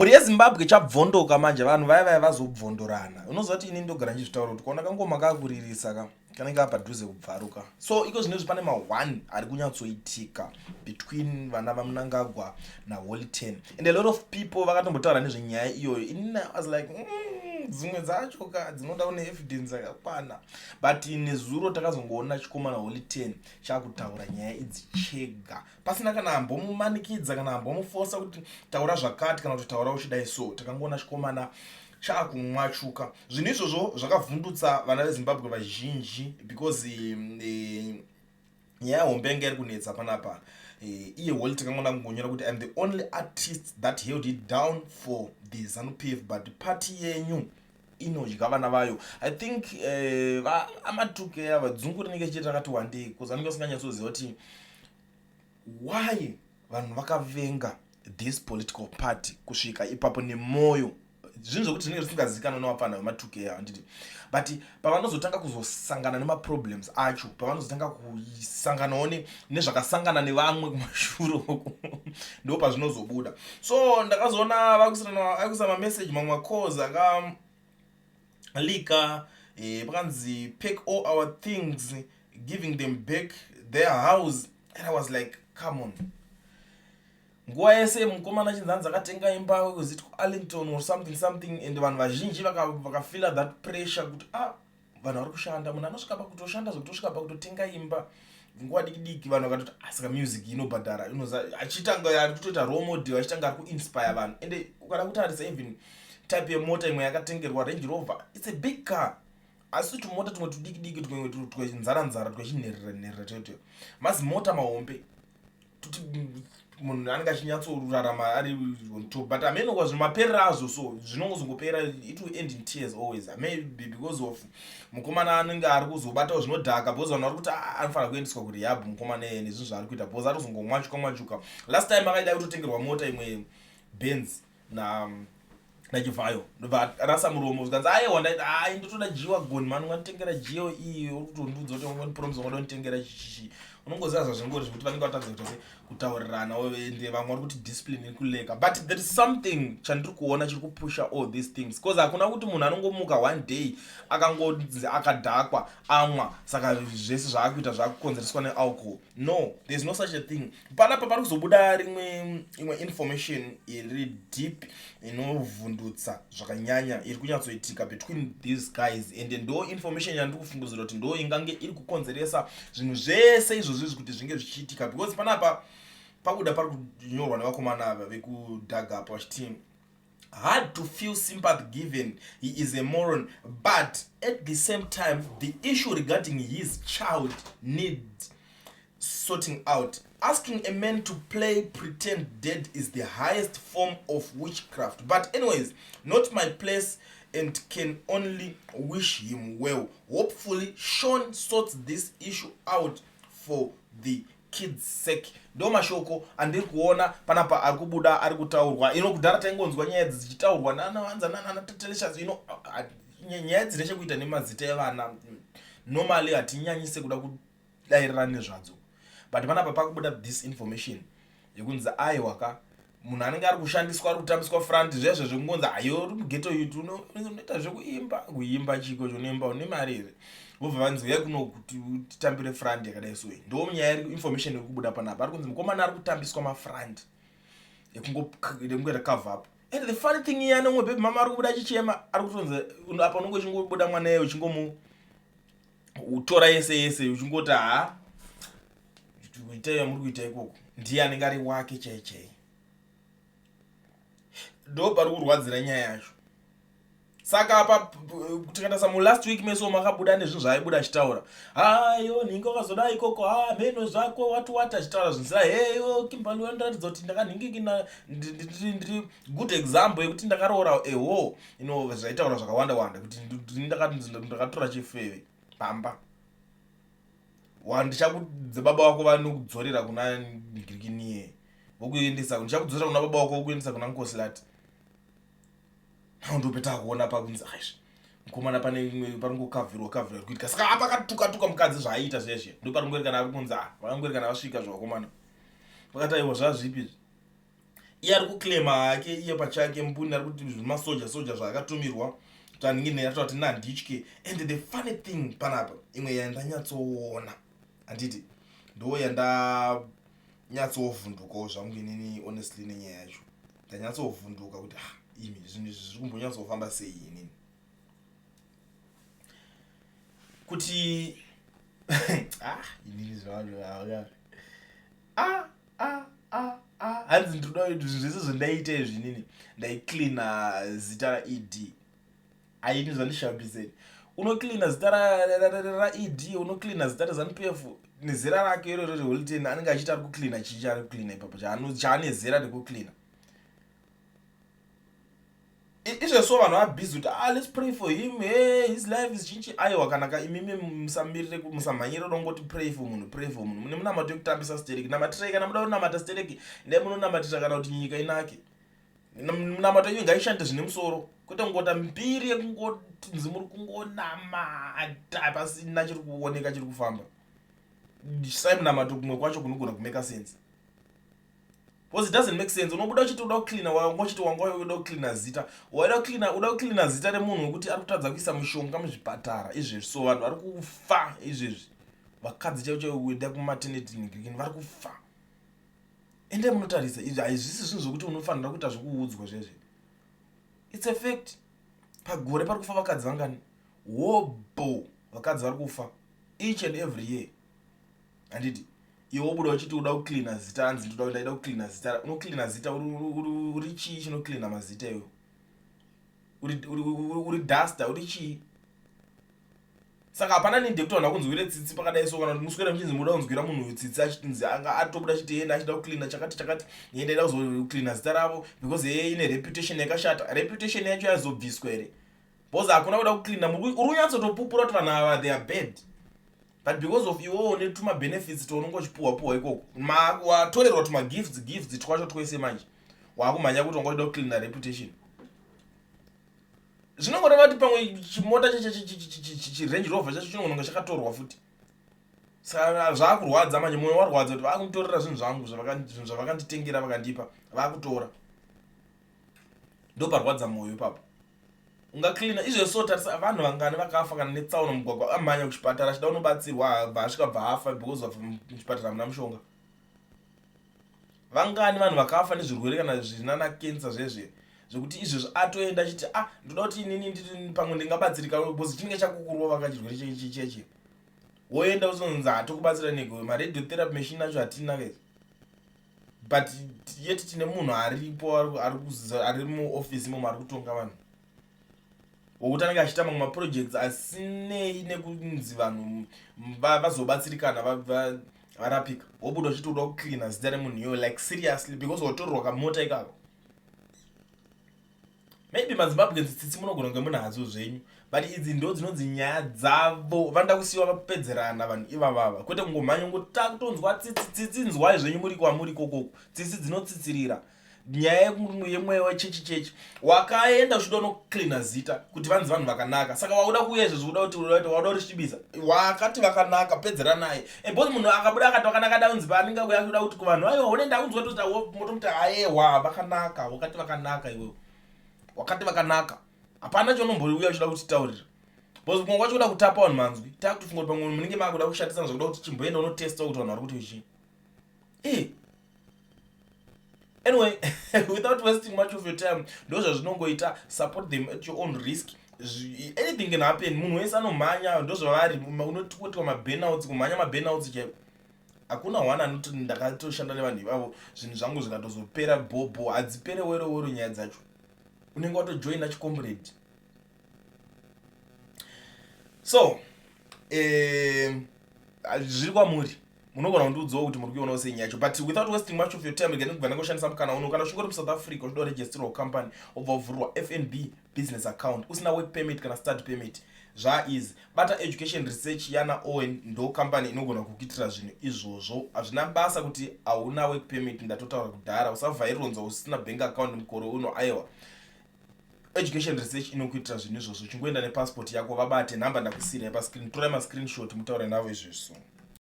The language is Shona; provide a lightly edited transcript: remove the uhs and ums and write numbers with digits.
Muri yeZimbabwe chabvondoka manje vanhu vaya vazobvondorana. Unoziva kuti ini ndogara ndichitaura kuti kuona kangoma kakuririsa kanenge padhuze kubvaruka. So iko zvinezvi pane ma1 ari kunyatsoitika between vana vaMnangagwa na Holly10. And a lot of people vakatombotaura nezvenyaya iyoyo. Inini I was like, dzimwe dzacho dzinoda une evidence yakakwana. But nezuro takazongoona chikomana Holly10 chakutaura nyaya idzi chega. Pasina kana ambomumanikidza kana ambomufosa kuti taura zvakati kana kuti taura uchidai so. Takangoona chikomana chakumwachuka. Zvinhu izvozvo zvakavhundutsa vana veZimbabwe vazhinji because nyaya hombe iri kunetsa panapa. Iye Holly takangoona kungonyora kuti I'm the only artist that held it down for the ZANU-PF, but party yenyu inodya vana vayo. I think amatuke vadzungu rinenge chiita rakati wandei because anenge asinganyatsoziva kuti why vanhu vakavenga this political party kusvika ipapo nemoyo. Zvinhu zvokuti zvinenge zvisingazivikanwa nevafana vematuke handiti, but pavanozotanga kuzosangana nemaproblems acho, pavanozotanga kusanganawo nezvakasangana nevamwe kumashure uko ndo pazvinozobuda. So ndakazoona vakuisa mameseji mamwe makozi akalika pakanzi pack all our things, giving them back their house, and I was like, come on. Nguva yese mukomana chinzanzi akatenga imba kuziti kuArlington or something, and vanhu vazhinji vakafeel that pressure kuti vanhu vari kushanda, munhu anosvika pakutoshanda zvokutosvika pakutotenga imba nguva diki vanhu vakatoti saka music inobhadhara, achitanga ari kutoita role model, achitanga ari kuinspire vanhu. And ukada kutarisa even type yemota imwe yakatengerwa Range Rover, it's a big car. Asi tumota tumwe tudiki tumwe twenzara twechinherera toto mazimota mahombe tuti munhu anenge achinyatsorarama ari on top, but amenogwa zvimaperera azvo, so zvinongozongopera, it will end in tears always, maybe because of mukomana anenge ari kuzobatawo zvinodhaka, because vanhu vari kuti anofanira kuendeswa kurehab mukomana nezvinhu zvaari kuita, because ari kuzongomwachuka. Last time akaida kutotengerwa mota imwe Benz nachivayo rasa muromo zvikanzi aiwa ndaiti ndotoda jiwa goni mani ungatitengera jiyo iyi, uri kutondudza kuti unganipromisa ungada kunditengera chichi. Unongoziva zvazvingori zvekuti vanenge vatadza kuti kutaurirana ende vamwe vari kuti discipline iri kuleka, but there is something chandiri kuona chiri kupusha all these things, because hakuna kuti munhu anongomuka one day akangodzi akadhakwa amwa saka zvese zvaakuita zvaakukonzereswa nealcohol. No, there is no such a thing. Panapa pari kuzobuda imwe information iri deep inovhundutsa zvakanyanya iri kunyatsoitika between these guys, and ndo information yandiri kufungidzira kuti ndo ingange iri kukonzeresa zvinhu zvese izvozvi kuti zvinge zvichiitika, because panapa pakuda pari kunyorwa nevakomana ava vekudhaga pa vachiti hard to feel sympathy given he is a moron, but at the same time the issue regarding his child needs sorting out. Asking a man to play pretend dead is the highest form of witchcraft, but anyways, not my place and can only wish him well. Hopefully Sean sorts this issue out for the kids sake. Ndo mashoko andiri kuona panapa ari kubuda ari kutaurwa. Kudhara taingonzwa nyaya dzichitaurwa nanatetelesha nyaya dzine chekuita nemazita evana normally hatinyanyise kuda kudairira nezvadzo, but panapa pakubuda this information yekunzi aiwaka munhu anenge ari kushandiswa ari kutambiswa front zvezvo zvekungonzi ayo uri mugeto yutu unoita zvekuimba chiko chonemba une mari here, vobva vanzi uyai kuno kuti titambire front yakadai so. Ndo nyaya information iri kubuda panapa ari kunzi mukomana ari kutambiswa mafront ekungoita cover up. And the funny thing iyana umwe baby mama ari kubuda achichema, ari kutonzi apa unenge uchingobuda mwana iye uchimutora yese uchingoti itai yamuri kuita ikoko ndiye anenge ari wake chaichai. Ndo pari kurwadzira nyaya yacho. Saka apa tikatasa last week meso makabuda nezvinhu zvaaibuda achitaura, hayo ninge wakazoda ikoko, mheno zvako wati achitaura zvinhu zira, heyo Kimberly wandaratidza kuti ndakanhingikina ndiri good example yekuti ndakaroora zvaitaura zvakawanda kuti ndakatora chifeve pamba ndichakudze baba wako vanokudzorera kuna ngirikiniye vokuendesa, ndichakudzorera kuna baba wako vokuendesa kuna Nkosilati. Ndopeta kuona pakunzi mukomana pane ngokavhirwa kuitika, saka apa akatuka mukadzi zvaaita zveshe. Ndo paringorikana ari kunzi vakangorikana vasvika zvakomana vakati aiwa zvazvipi iye ari kuclaima hake iye pachake mbuni ari kuti masoja zvakatumirwa taningine yatoti nanditye. And the funny thing panapa imwe yandanyatsoona handiti ndo yandanyatsovhundukawo zvangu inini honestly nenyaya yacho ndanyatsovhunduka kuti imi zvinhu zviri kumbonyatsofamba sei inini kuti inini zvavanhu hanzi ndoda kuti zvese zvendaita izvinini ndaicleana zita raED aini zvandishambiseni. Unocleana zita raED, unocleana zita reZANU-PF nezera rake iroro reHolten anenge achiita ari kucleana chichi ari kucleana ipapo chaane zera rekucleana. Izvesvo vanhu vabhizi kuti let's pray for him, hey, his life is changing. Aiwa kanaka imimi musamhanyire unongoti pray for munhu mune munamato yekutambisa stereki namatirei kana muda kunamata stereki ndai munonamatira kana kuti nyika inake. Munamato yenyu ngaishande zvine musoro kwete kungota mbiri yekungotinzi muri kungonamata pasina chiri kuoneka chiri kufamba. Sai munamato kumwe kwacho kunogona kumeka sense. Because it doesn't make sense. Unobuda uchiti uda kucleana wangoti wanga uda kucleana zita. Uda kucleana zita remunhu wekuti ari kutadza kuisa mishonga muzvipatara izvezvi. So vanhu vari kufa izvezvi. Vakadzi chaivo kuenda kumaternity clinic vari kufa. Ende munotarisa izvi haizvisi zvinhu zvokuti unofanira kuita zvokuudzwa zvezvi. It's a fact. Pagore pari kufa vakadzi vangani. Wobo vakadzi vari kufa each and every year. Handiti iwe wobuda uchiti uda kucleana zita hanzi ndoda kucleana zita. Unocleana zita uri chii chinocleana mazita iwe? Uri duster uri chii? Saka hapana ninde kuti vanhu vakunzwire tsitsi pakadai so kana muswera muchinzi muda kunzwira munhu tsitsi achitinzi anga atobuda achiti yena achida kucleana chakati yenda ida kuzokucleana zita ravo because yeye ine reputation yakashata. Reputation yacho yazobviswa here because hakuna kuda kucleana uri unyatsotopupura kuti vanhu ava they are bad. But because of iwo netuma benefits tounongochipuwa ikoko watorerwa tuma gifts twacho twese manje wakumhanya kuti wangoda kucleana reputation. Zvinongoreva kuti pamwe chimota chiRange Rover chacho chinongononga chakatorwa futi. Saka zvakurwadza manje mwoyo warwadza kuti vakunditorera zvinhu zvangu zvavakanditengera vakandipa vakutora. Ndo parwadza mwoyo ipapo. Ungacleana izvezvo tarisa vanhu vangani vakafa kana netsaona mugwagwa amhanya kuchipatara achida kunobatsirwa abva asvika bva afa because of muchipatara muna mushonga. Vangani vanhu vakafa nezvirwere kana zvinana cancer zvezve zvokuti izvezvo atoenda achiti ndoda kuti inini pamwe ndingabatsirika because chinenge chakukurwa vakachirwere cheche. Woenda uzonzi hatokubatsira nego maradiotherapy machine acho hatina guys. But yet tine munhu aripo ari muoffice imomo ari kutonga vanhu. Wokuti anenge achiita mamwe maprojects asinei nekunzi vanhu vazobatsirikana varapika. Wobuda uchiti uda kucleana zita remunhu iyoyo like seriously because watorerwa kamota ikako. Maybe maZimbabweans tsitsi munogona kunge muna hadzo zvenyu but idzi ndo dzinonzi nyaya dzavo vanda kusiyiwa vapedzerana vanhu ivavava kwete kungomhanya ngoti kutonzwa tsitsi nzwai zvenyu muri kokoko tsitsi dzinotsitsirira. Nyaya yemweya wechechi wakaenda uchida unocleana zita kuti vanzi vanhu vakanaka saka wauda kuuya izvezvo wauda kurishibisa wakati vakanaka pedzera naye because munhu akabuda akati vakanaka daunzi paanenge kuya kuda kuti kuvanhu aiwa unenda unzwa kuti motomuti ayewa vakanaka wakati vakanaka iwewe wakati vakanaka hapana chaunombouya uchida kutitaurira because kumwe kwacho kuda kutapa vanhu manzwi takutofunga kuti pamwe munenge makuda kushandisa zvakuda kuti chimboenda unotesta kuti vanhu vari kuti uchii. Anyway, without wasting much of your time, ndo zvazvinongoita, support them at your own risk. Anything can happen. Munhu wese anomhanya, ndo zvavari unotikwetwa maburnouts, kumhanya maburnouts chaipo. Hakuna wana anoti ndakatoshanda nevanhu ivavo zvinhu zvangu zvikatozopera bhobho hadzipere wero nyaya dzacho. Unenge watojoina chicomrade. So, zviri kwamuri. Munogona kundiudzawo kuti muri kuionawo sei nyacho but without wasting much of your time again kubva ndangoshandisa mukana uno kana uchingori muSouth Africa uchida kuregisterwa company obva uvhurwa FNB business account usina work permit kana start permit zvaizi bata education research yana Owen ndo company inogona kukuitira zvinhu izvozvo. Hazvina basa kuti hauna work permit ndatotaura kudhara usavhaironza usina bank account mukore uno aiwa. Education research inokuitira zvinhu izvozvo chingoenda nepassport yako vabate nhamba ndakusiyira pascreen torai mascreenshot mutaure navo izvezvo.